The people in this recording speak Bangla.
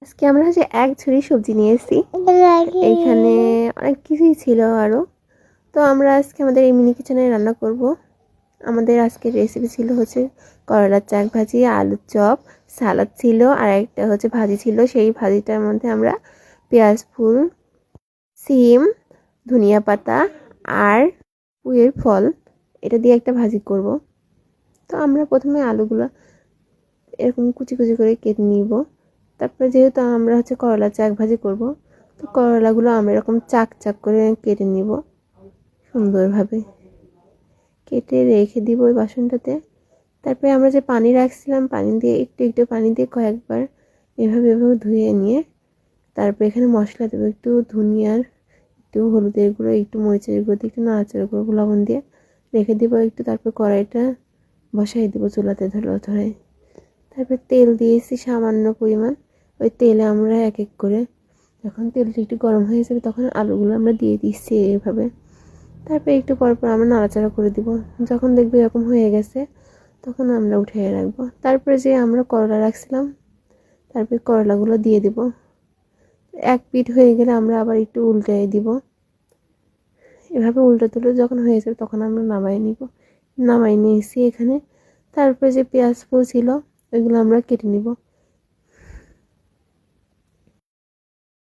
আজকে আমরা হচ্ছে এক ঝুড়ি সবজি নিয়ে এসেছি। এখানে অনেক কিছুই ছিল আরো। তো আমরা আজকে আমাদের এই মিনি কিচেনে রান্না করব। আমাদের আজকের রেসিপি ছিল হচ্ছে করলার শাক ভাজি, আলুর চপ, সালাদ ছিল, আর একটা হচ্ছে ভাজি ছিল। সেই ভাজিটার মধ্যে আমরা পেঁয়াজ ফুল, সিম, ধনিয়া পাতা আর পুঁইয়ের ফল এটা দিয়ে একটা ভাজি করব। তো আমরা প্রথমে আলুগুলো এরকম কুচি কুচি করে কেটে নিব। তারপরে যেহেতু আমরা হচ্ছে করলা শাক ভাজি করব, তো করলাগুলো আমরা এরকম চাক চাক করে কেটে নিব, সুন্দরভাবে কেটে রেখে দিব ওই বাসনটাতে। তারপরে আমরা যে পানি রাখছিলাম, পানি দিয়ে একটু একটু পানি দিয়ে কয়েকবার এভাবে এভাবে ধুয়ে নিয়ে তারপরে এখানে মশলা দেবো, একটু ধনিয়ার, একটু হলুদের গুঁড়ো, একটু মরিচের গুঁড়ো, একটু নাড়াচাড়া করবো, লবণ দিয়ে রেখে দিব একটু। তারপর কড়াইটা বসাই দেবো চুলাতে ধরে। তারপর তেল দিয়েছি সামান্য পরিমাণ। ওই তেলে আমরা এক এক করে, যখন তেলটা একটু গরম হয়ে যাবে তখন আলুগুলো আমরা দিয়ে দিচ্ছি এভাবে। তারপর একটু পর পর আমরা নাড়াচাড়া করে দিব। যখন দেখবো এরকম হয়ে গেছে তখন আমরা উঠিয়ে রাখবো। তারপরে যে আমরা করলা রাখছিলাম, তারপরে করলাগুলো দিয়ে দিব। এক পিঠ হয়ে গেলে আমরা আবার একটু উল্টে দিব। এভাবে উল্টে তুলে যখন হয়ে যাবে তখন আমরা নামাই নিয়েছি এখানে। তারপরে যে পেঁয়াজ ফুল ছিল ওইগুলো আমরা কেটে নিব।